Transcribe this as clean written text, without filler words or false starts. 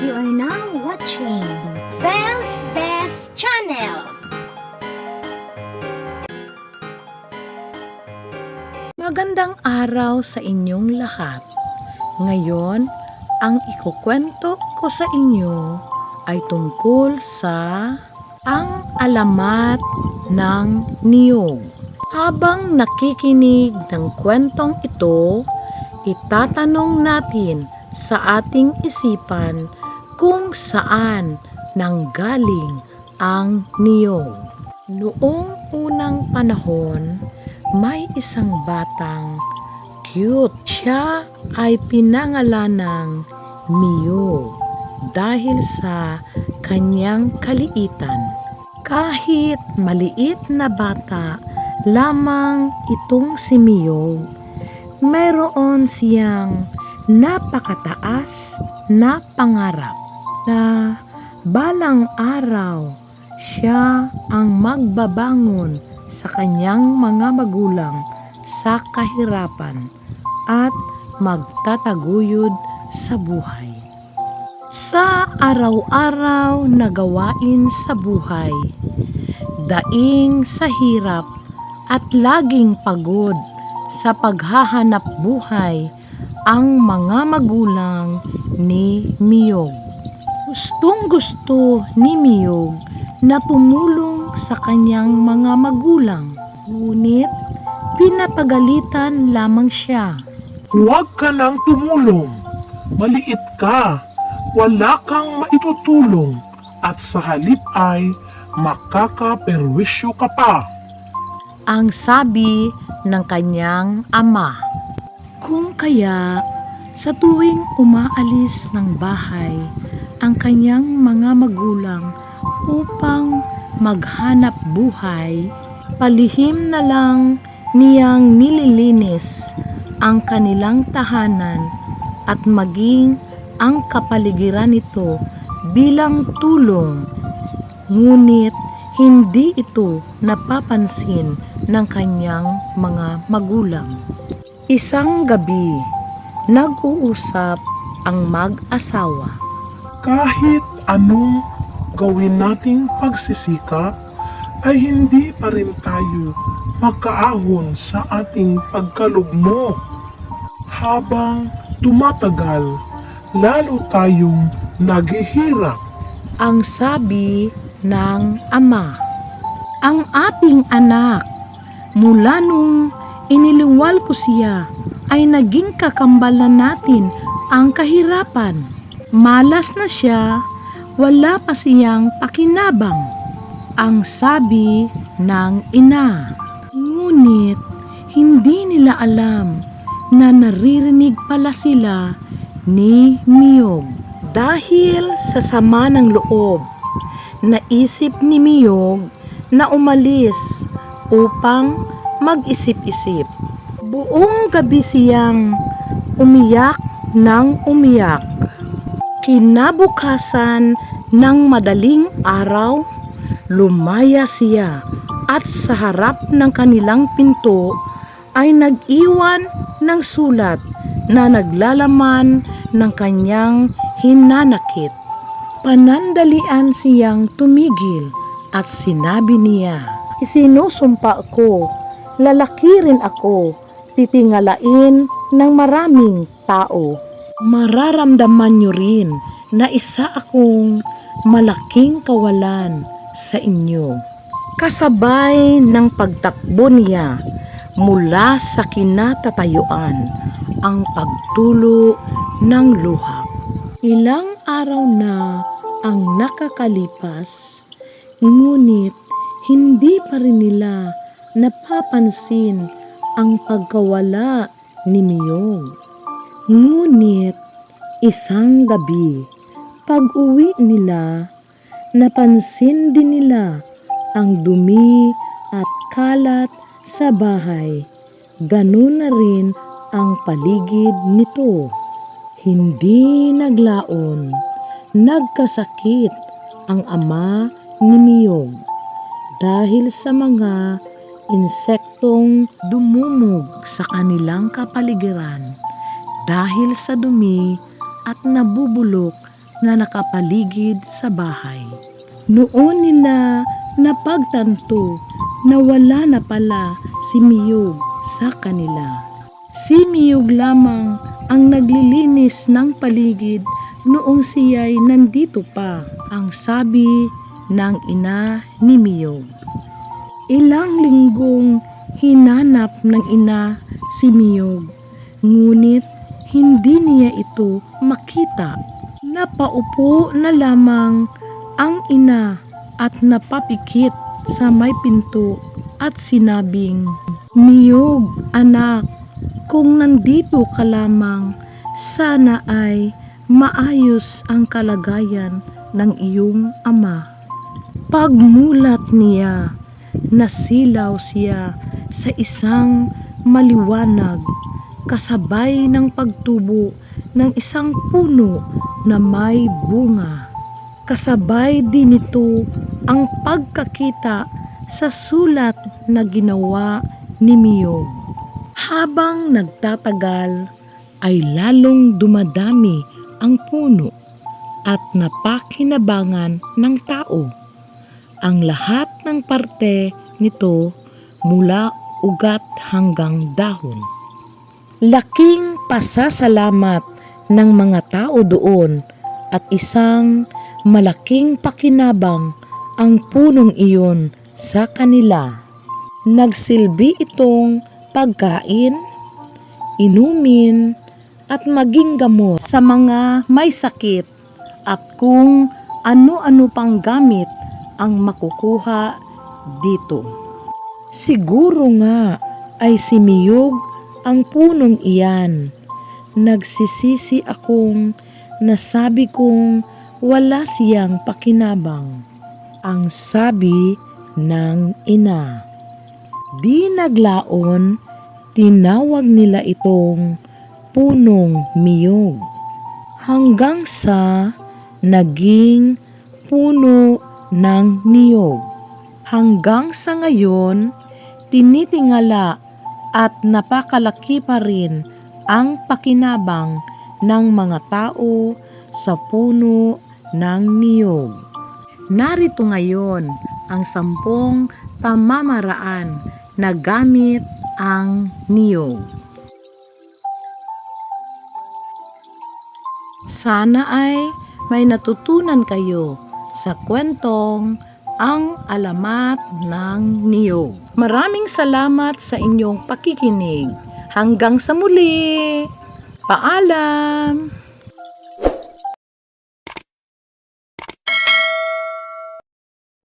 You are now watching Fel's Best Channel. Magandang araw sa inyong lahat. Ngayon, ang ikukwento ko sa inyo ay tungkol sa ang alamat ng niyog. Habang nakikinig ng kwentong ito, itatanong natin sa ating isipan kung saan nanggaling ang niyog. Noong unang panahon, may isang batang cute. Siya ay pinangalan ng Miyog dahil sa kanyang kaliitan. Kahit maliit na bata lamang itong si Miyog, mayroon siyang napakataas na pangarap na balang araw siya ang magbabangon sa kanyang mga magulang sa kahirapan at magtataguyod sa buhay. Sa araw-araw na gawain sa buhay, daing sa hirap at laging pagod sa paghahanap buhay ang mga magulang ni Miyog. Gustong-gusto ni Miyog na tumulong sa kanyang mga magulang, ngunit pinapagalitan lamang siya. Huwag ka nang tumulong, maliit ka, wala kang maitutulong, at sa halip ay makakaperwisyo ka pa. Ang sabi ng kanyang ama. Kung kaya sa tuwing umaalis ng bahay ang kanyang mga magulang upang maghanap buhay, palihim na lang niyang nililinis ang kanilang tahanan at maging ang kapaligiran nito bilang tulong. Ngunit hindi ito napapansin ng kanyang mga magulang. Isang gabi, nag-uusap ang mag-asawa. Kahit anong gawin nating pagsisikap, ay hindi pa rin tayo makaahon sa ating pagkalugmok. Habang tumatagal, lalo tayong naghihirap. Ang sabi ng ama. Ang ating anak, mula nung iniluwal ko siya, ay naging kakambalan natin ang kahirapan. Malas na siya, wala pa siyang pakinabang. Ang sabi ng ina. Ngunit hindi nila alam na naririnig pala sila ni Miyog. Dahil sa sama ng loob, naisip ni Miyog na umalis upang mag-isip-isip. Buong gabi siyang umiyak ng umiyak. Kinabukasan ng madaling araw, lumaya siya at sa harap ng kanilang pinto ay nag-iwan ng sulat na naglalaman ng kanyang hinanakit. Panandalian siyang tumigil at sinabi niya, "Isinusumpa ko, lalaki rin ako, titingalain ng maraming tao. Mararamdaman niyo rin na isa akong malaking kawalan sa inyo." Kasabay ng pagtakbo niya mula sa kinatatayuan ang pagtulo ng luha. Ilang araw na ang nakakalipas, ngunit hindi pa rin nila napapansin ang pagkawala ni Miyog. Ngunit isang gabi, pag-uwi nila, napansin din nila ang dumi at kalat sa bahay. Ganun na rin ang paligid nito. Hindi naglaon, nagkasakit ang ama ni Miyog dahil sa mga insektong dumumog sa kanilang kapaligiran dahil sa dumi at nabubulok na nakapaligid sa bahay. Noon nila napagtanto na wala na pala si Miyog sa kanila. Si Miyog lamang ang naglilinis ng paligid noong siya'y nandito pa, ang sabi ng ina ni Miyog. Ilang linggong hinanap ng ina si Miyog, ngunit hindi niya ito makita. Napaupo na lamang ang ina at napapikit sa may pinto at sinabing, "Miyog, anak, kung nandito ka lamang, sana ay maayos ang kalagayan ng iyong ama." Pagmulat niya, nasilaw siya sa isang maliwanag kasabay ng pagtubo ng isang puno na may bunga. Kasabay din ito ang pagkakita sa sulat na ginawa ni Miyog. Habang nagtatagal ay lalong dumadami ang puno at napakinabangan ng tao. Ang lahat ng parte nito mula ugat hanggang dahon. Laking pasasalamat ng mga tao doon at isang malaking pakinabang ang punong iyon sa kanila. Nagsilbi itong pagkain, inumin at maging gamot sa mga may sakit at kung ano-ano pang gamit ang makukuha dito. Siguro nga ay si Miyog ang punong iyan. Nagsisisi akong nasabi kong wala siyang pakinabang, ang sabi ng ina. Di naglaon, tinawag nila itong punong Miyog hanggang sa naging puno ng niyog. Hanggang sa ngayon, tinitingala at napakalaki pa rin ang pakinabang ng mga tao sa puno ng niyog. Narito ngayon ang 10 pamamaraan na gamit ang niyog. Sana ay may natutunan kayo sa kwentong Ang Alamat ng Niyog. Maraming salamat sa inyong pakikinig. Hanggang sa muli. Paalam!